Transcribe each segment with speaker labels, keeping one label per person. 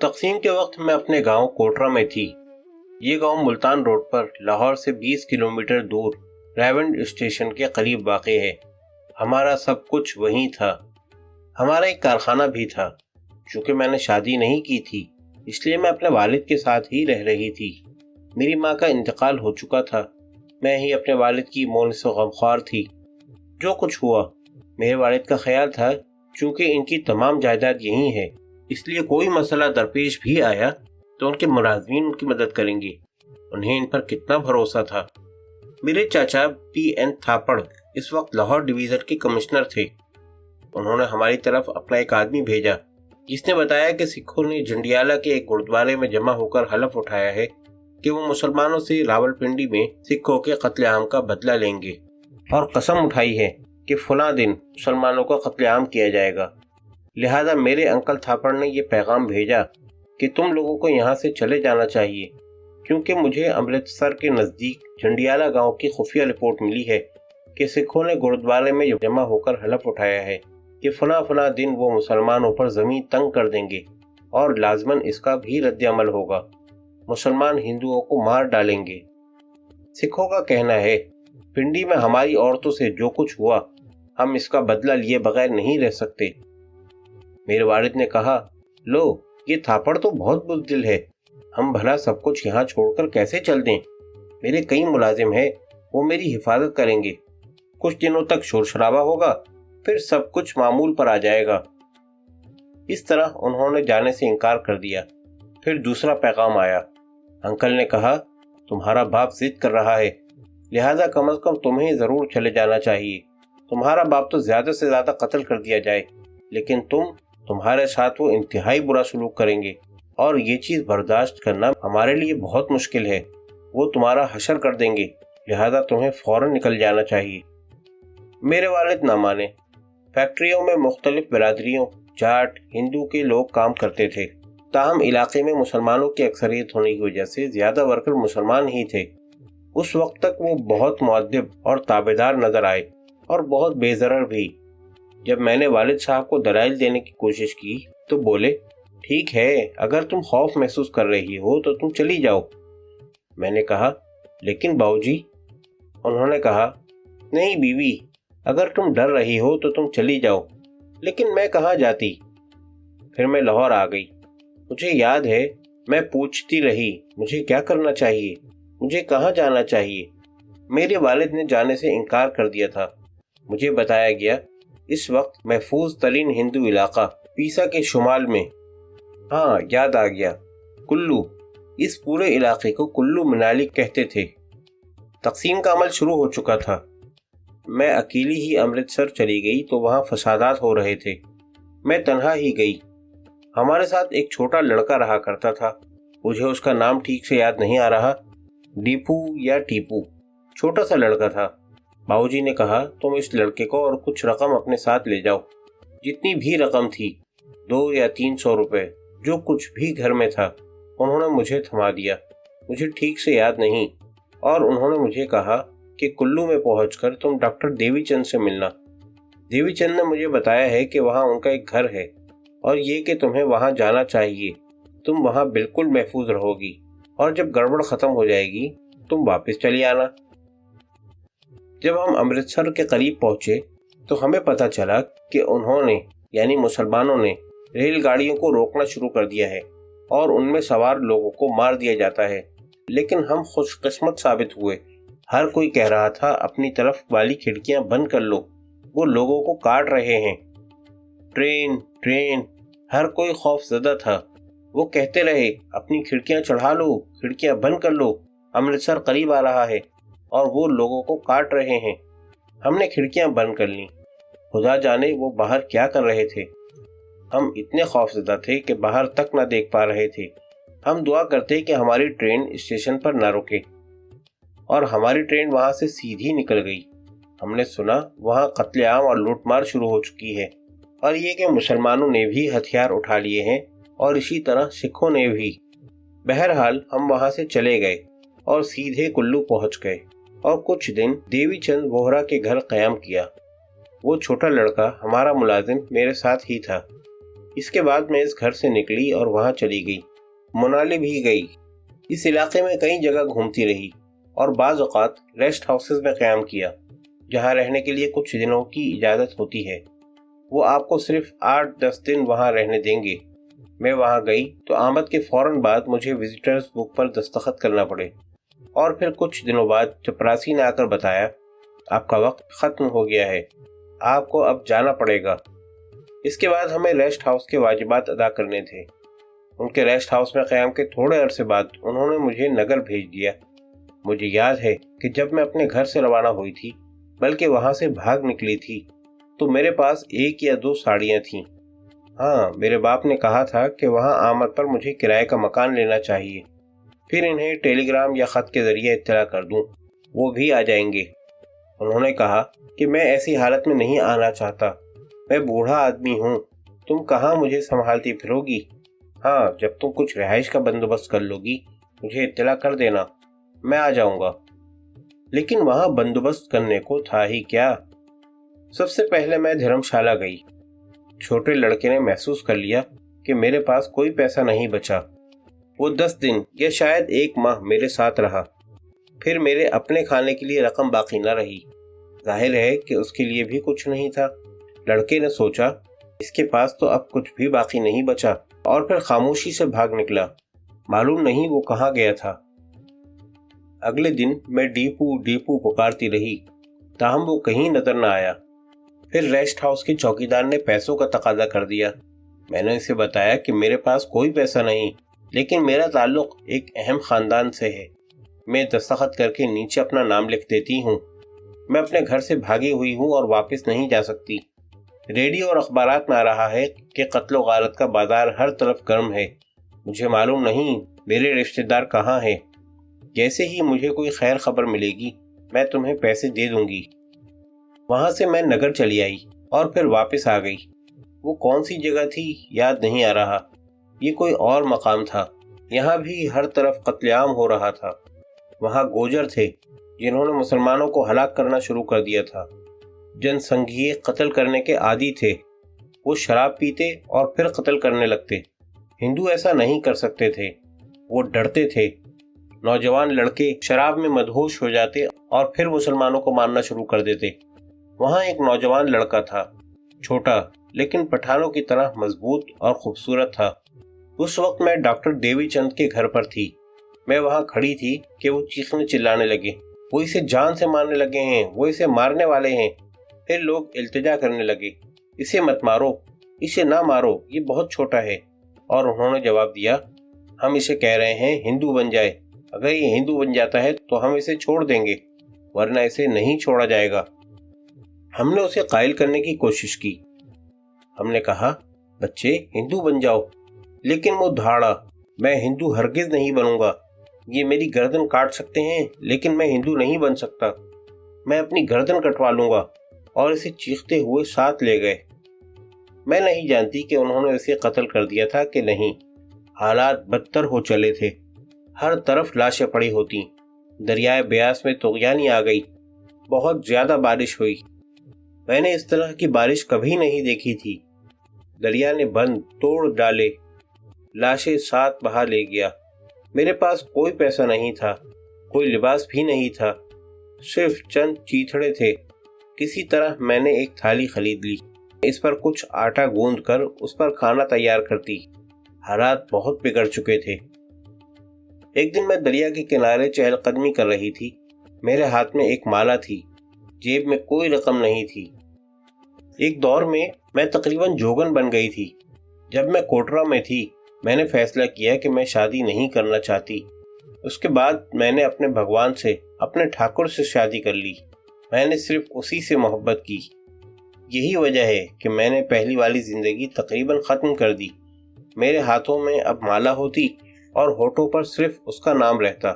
Speaker 1: تقسیم کے وقت میں اپنے گاؤں کوٹرا میں تھی۔ یہ گاؤں ملتان روڈ پر لاہور سے 20 کلومیٹر دور ریونڈ اسٹیشن کے قریب واقع ہے۔ ہمارا سب کچھ وہیں تھا۔ ہمارا ایک کارخانہ بھی تھا۔ چونکہ میں نے شادی نہیں کی تھی اس لیے میں اپنے والد کے ساتھ ہی رہ رہی تھی۔ میری ماں کا انتقال ہو چکا تھا۔ میں ہی اپنے والد کی مونس و غمخوار تھی۔ جو کچھ ہوا میرے والد کا خیال تھا چونکہ ان کی تمام جائیداد یہی ہے، اس لیے کوئی مسئلہ درپیش بھی آیا تو ان کے ملازمین ان کی مدد کریں گے۔ انہیں ان پر کتنا بھروسہ تھا۔ میرے چاچا پی این تھاپڑ اس وقت لاہور ڈویژن کے کمشنر تھے۔ انہوں نے ہماری طرف اپنا ایک آدمی بھیجا جس نے بتایا کہ سکھوں نے جنڈیالہ کے ایک گردوارے میں جمع ہو کر حلف اٹھایا ہے کہ وہ مسلمانوں سے راولپنڈی میں سکھوں کے قتل عام کا بدلہ لیں گے، اور قسم اٹھائی ہے کہ فلاں دن مسلمانوں کا قتل عام کیا جائے گا۔ لہذا میرے انکل تھاپڑ نے یہ پیغام بھیجا کہ تم لوگوں کو یہاں سے چلے جانا چاہیے، کیونکہ مجھے امرتسر کے نزدیک جنڈیالہ گاؤں کی خفیہ رپورٹ ملی ہے کہ سکھوں نے گردوارے میں جمع ہو کر حلف اٹھایا ہے کہ فلاں دن وہ مسلمانوں پر زمین تنگ کر دیں گے، اور لازماً اس کا بھی رد عمل ہوگا۔ مسلمان ہندوؤں کو مار ڈالیں گے۔ سکھوں کا کہنا ہے پنڈی میں ہماری عورتوں سے جو کچھ ہوا ہم اس کا بدلہ لیے بغیر نہیں رہ سکتے۔ میرے والد نے کہا، لو یہ تھاپڑ تو بہت بزدل ہے، ہم بھلا سب کچھ یہاں چھوڑ کر کیسے چل دیں؟ میرے کئی ملازم ہیں، وہ میری حفاظت کریں گے۔ کچھ دنوں تک شور شرابہ ہوگا، پھر سب کچھ معمول پر آ جائے گا۔ اس طرح انہوں نے جانے سے انکار کر دیا۔ پھر دوسرا پیغام آیا۔ انکل نے کہا، تمہارا باپ ضد کر رہا ہے، لہذا کم از کم تمہیں ضرور چلے جانا چاہیے۔ تمہارا باپ تو زیادہ سے زیادہ قتل کر دیا جائے، لیکن تمہارے ساتھ وہ انتہائی برا سلوک کریں گے، اور یہ چیز برداشت کرنا ہمارے لیے بہت مشکل ہے۔ وہ تمہارا حشر کر دیں گے، لہذا تمہیں فوراً نکل جانا چاہیے۔ میرے والد نہ مانے۔ فیکٹریوں میں مختلف برادریوں، جاٹ، ہندو کے لوگ کام کرتے تھے، تاہم علاقے میں مسلمانوں کی اکثریت ہونے کی وجہ سے زیادہ ورکر مسلمان ہی تھے۔ اس وقت تک وہ بہت مؤدب اور تابعدار نظر آئے، اور بہت بے ضرر بھی۔ جب میں نے والد صاحب کو دلائل دینے کی کوشش کی تو بولے، ٹھیک ہے، اگر تم خوف محسوس کر رہی ہو تو تم چلی جاؤ۔ میں نے کہا، لیکن باؤجی۔ انہوں نے کہا، نہیں بیوی، اگر تم ڈر رہی ہو تو تم چلی جاؤ، لیکن میں کہاں جاتی؟ پھر میں لاہور آ گئی۔ مجھے یاد ہے میں پوچھتی رہی مجھے کیا کرنا چاہیے، مجھے کہاں جانا چاہیے۔ میرے والد نے جانے سے انکار کر دیا تھا۔ مجھے بتایا گیا اس وقت محفوظ ترین ہندو علاقہ پیسا کے شمال میں، ہاں یاد آ گیا، کلو، اس پورے علاقے کو کلو منالی کہتے تھے۔ تقسیم کا عمل شروع ہو چکا تھا۔ میں اکیلی ہی امرتسر چلی گئی تو وہاں فسادات ہو رہے تھے۔ میں تنہا ہی گئی۔ ہمارے ساتھ ایک چھوٹا لڑکا رہا کرتا تھا، مجھے اس کا نام ٹھیک سے یاد نہیں آ رہا، ڈیپو یا ٹیپو، چھوٹا سا لڑکا تھا۔ باؤ جی نے کہا، تم اس لڑکے کو اور کچھ رقم اپنے ساتھ لے جاؤ۔ جتنی بھی رقم تھی، 200 یا 300 روپے، جو کچھ بھی گھر میں تھا، انہوں نے مجھے تھما دیا۔ مجھے ٹھیک سے یاد نہیں، اور انہوں نے مجھے کہا کہ کلو میں پہنچ کر تم ڈاکٹر دیوی چند سے ملنا۔ دیوی چند نے مجھے بتایا ہے کہ وہاں ان کا ایک گھر ہے، اور یہ کہ تمہیں وہاں جانا چاہیے۔ تم وہاں بالکل محفوظ رہو گی، اور جب گڑبڑ ختم ہو جائے گی تم واپس چلی آنا۔ جب ہم امرتسر کے قریب پہنچے تو ہمیں پتہ چلا کہ انہوں نے یعنی مسلمانوں نے ریل گاڑیوں کو روکنا شروع کر دیا ہے، اور ان میں سوار لوگوں کو مار دیا جاتا ہے۔ لیکن ہم خوش قسمت ثابت ہوئے۔ ہر کوئی کہہ رہا تھا، اپنی طرف والی کھڑکیاں بند کر لو، وہ لوگوں کو کاٹ رہے ہیں۔ ٹرین، ہر کوئی خوف زدہ تھا۔ وہ کہتے رہے، اپنی کھڑکیاں چڑھا لو، کھڑکیاں بند کر لو، امرتسر قریب آ رہا ہے، اور وہ لوگوں کو کاٹ رہے ہیں۔ ہم نے کھڑکیاں بند کر لیں۔ خدا جانے وہ باہر کیا کر رہے تھے۔ ہم اتنے خوف زدہ تھے کہ باہر تک نہ دیکھ پا رہے تھے۔ ہم دعا کرتے کہ ہماری ٹرین اسٹیشن پر نہ رکے، اور ہماری ٹرین وہاں سے سیدھی نکل گئی۔ ہم نے سنا وہاں قتل عام اور لوٹ مار شروع ہو چکی ہے، اور یہ کہ مسلمانوں نے بھی ہتھیار اٹھا لیے ہیں، اور اسی طرح سکھوں نے بھی۔ بہرحال ہم وہاں سے چلے گئے اور سیدھے کلو پہنچ گئے، اور کچھ دن دیوی چند ووہرا کے گھر قیام کیا۔ وہ چھوٹا لڑکا ہمارا ملازم میرے ساتھ ہی تھا۔ اس کے بعد میں اس گھر سے نکلی اور وہاں چلی گئی، منالی بھی گئی۔ اس علاقے میں کئی جگہ گھومتی رہی اور بعض اوقات ریسٹ ہاؤسز میں قیام کیا، جہاں رہنے کے لیے کچھ دنوں کی اجازت ہوتی ہے۔ وہ آپ کو صرف 8-10 دن وہاں رہنے دیں گے۔ میں وہاں گئی تو آمد کے فوراً بعد مجھے وزٹرز بک پر دستخط کرنا پڑے، اور پھر کچھ دنوں بعد چپراسی نے آ کر بتایا، آپ کا وقت ختم ہو گیا ہے، آپ کو اب جانا پڑے گا۔ اس کے بعد ہمیں ریسٹ ہاؤس کے واجبات ادا کرنے تھے۔ ان کے ریسٹ ہاؤس میں قیام کے تھوڑے عرصے بعد انہوں نے مجھے نگر بھیج دیا۔ مجھے یاد ہے کہ جب میں اپنے گھر سے روانہ ہوئی تھی، بلکہ وہاں سے بھاگ نکلی تھی، تو میرے پاس 1 یا 2 ساڑیاں تھیں۔ ہاں، میرے باپ نے کہا تھا کہ وہاں آمد پر مجھے کرائے کا مکان لینا چاہیے، پھر انہیں ٹیلی گرام یا خط کے ذریعے اطلاع کر دوں، وہ بھی آ جائیں گے۔ انہوں نے کہا کہ میں ایسی حالت میں نہیں آنا چاہتا، میں بوڑھا آدمی ہوں، تم کہاں مجھے سنبھالتی پھرو گی؟ ہاں، جب تم کچھ رہائش کا بندوبست کر لو گی مجھے اطلاع کر دینا، میں آ جاؤں گا۔ لیکن وہاں بندوبست کرنے کو تھا ہی کیا؟ سب سے پہلے میں دھرم شالہ گئی۔ چھوٹے لڑکے نے محسوس کر لیا کہ میرے پاس کوئی پیسہ نہیں بچا۔ وہ 10 دن یا شاید 1 ماہ میرے ساتھ رہا، پھر میرے اپنے کھانے کے لیے رقم باقی نہ رہی۔ ظاہر ہے کہ اس کے لیے بھی کچھ نہیں تھا۔ لڑکے نے سوچا اس کے پاس تو اب کچھ بھی باقی نہیں بچا، اور پھر خاموشی سے بھاگ نکلا۔ معلوم نہیں وہ کہاں گیا تھا۔ اگلے دن میں ڈیپو پکارتی رہی، تاہم وہ کہیں نظر نہ آیا۔ پھر ریسٹ ہاؤس کے چوکیدار نے پیسوں کا تقاضا کر دیا۔ میں نے اسے بتایا کہ میرے پاس کوئی پیسہ نہیں، لیکن میرا تعلق ایک اہم خاندان سے ہے، میں دستخط کر کے نیچے اپنا نام لکھ دیتی ہوں۔ میں اپنے گھر سے بھاگی ہوئی ہوں اور واپس نہیں جا سکتی۔ ریڈیو اور اخبارات میں آ رہا ہے کہ قتل و غارت کا بازار ہر طرف گرم ہے۔ مجھے معلوم نہیں میرے رشتہ دار کہاں ہیں۔ جیسے ہی مجھے کوئی خیر خبر ملے گی میں تمہیں پیسے دے دوں گی۔ وہاں سے میں نگر چلی آئی اور پھر واپس آ گئی۔ وہ کون سی جگہ تھی یاد نہیں آ رہا، یہ کوئی اور مقام تھا۔ یہاں بھی ہر طرف قتل عام ہو رہا تھا۔ وہاں گوجر تھے جنہوں نے مسلمانوں کو ہلاک کرنا شروع کر دیا تھا۔ جن سنگھیے قتل کرنے کے عادی تھے، وہ شراب پیتے اور پھر قتل کرنے لگتے۔ ہندو ایسا نہیں کر سکتے تھے، وہ ڈرتے تھے۔ نوجوان لڑکے شراب میں مدہوش ہو جاتے اور پھر مسلمانوں کو مارنا شروع کر دیتے۔ وہاں ایک نوجوان لڑکا تھا، چھوٹا لیکن پٹھانوں کی طرح مضبوط اور خوبصورت تھا۔ اس وقت میں ڈاکٹر دیوی چند کے گھر پر تھی۔ میں وہاں کھڑی تھی کہ وہ چیخنے چلانے لگے، وہ اسے جان سے مارنے لگے ہیں، وہ اسے مارنے والے ہیں۔ پھر لوگ التجا کرنے لگے، اسے مت مارو، اسے نہ مارو، یہ بہت چھوٹا ہے۔ اور انہوں نے جواب دیا، ہم اسے کہہ رہے ہیں ہندو بن جائے، اگر یہ ہندو بن جاتا ہے تو ہم اسے چھوڑ دیں گے، ورنہ اسے نہیں چھوڑا جائے گا۔ ہم نے اسے قائل کرنے کی کوشش کی۔ ہم نے کہا، بچے ہندو بن جاؤ، لیکن وہ دھاڑا، میں ہندو ہرگز نہیں بنوں گا۔ یہ میری گردن کاٹ سکتے ہیں لیکن میں ہندو نہیں بن سکتا، میں اپنی گردن کٹوا لوں گا، اور اسے چیختے ہوئے ساتھ لے گئے۔ میں نہیں جانتی کہ انہوں نے اسے قتل کر دیا تھا کہ نہیں۔ حالات بدتر ہو چلے تھے، ہر طرف لاشیں پڑی ہوتی۔ دریائے بیاس میں طغیانی آ گئی، بہت زیادہ بارش ہوئی۔ میں نے اس طرح کی بارش کبھی نہیں دیکھی تھی۔ دریا نے بند توڑ ڈالے، لاشیں ساتھ بہا لے گیا۔ میرے پاس کوئی پیسہ نہیں تھا، کوئی لباس بھی نہیں تھا، صرف چند چیتھڑے تھے۔ کسی طرح میں نے ایک تھالی خرید لی، اس پر کچھ آٹا گوندھ کر اس پر کھانا تیار کرتی۔ حالات بہت بگڑ چکے تھے۔ ایک دن میں دریا کے کنارے چہل قدمی کر رہی تھی۔ میرے ہاتھ میں ایک مالا تھی، جیب میں کوئی رقم نہیں تھی۔ ایک دور میں تقریباً جوگن بن گئی تھی۔ جب میں کوٹرا میں تھی میں نے فیصلہ کیا کہ میں شادی نہیں کرنا چاہتی۔ اس کے بعد میں نے اپنے بھگوان سے، اپنے ٹھاکر سے شادی کر لی۔ میں نے صرف اسی سے محبت کی۔ یہی وجہ ہے کہ میں نے پہلی والی زندگی تقریباً ختم کر دی۔ میرے ہاتھوں میں اب مالا ہوتی اور ہونٹوں پر صرف اس کا نام رہتا۔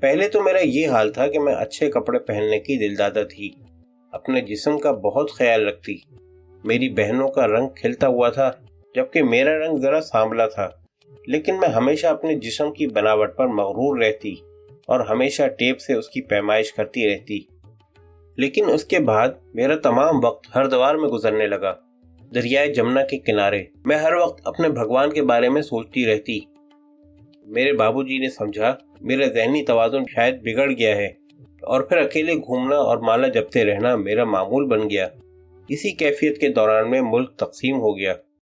Speaker 1: پہلے تو میرا یہ حال تھا کہ میں اچھے کپڑے پہننے کی دلدادہ تھی، اپنے جسم کا بہت خیال رکھتی۔ میری بہنوں کا رنگ کھلتا ہوا تھا جبکہ میرا رنگ ذرا سانبلا تھا، لیکن میں ہمیشہ اپنے جسم کی بناوٹ پر مغرور رہتی اور ہمیشہ ٹیپ سے اس کی پیمائش کرتی رہتی۔ لیکن اس کے بعد میرا تمام وقت ہردوار میں گزرنے لگا۔ دریائے جمنا کے کنارے۔ میں ہر وقت اپنے بھگوان کے بارے میں سوچتی رہتی۔ میرے بابوجی نے سمجھا میرا ذہنی توازن شاید بگڑ گیا ہے، اور پھر اکیلے گھومنا اور مالا جپتے رہنا میرا معمول بن گیا۔ اسی کیفیت کے دوران میں ملک تقسیم ہو گیا۔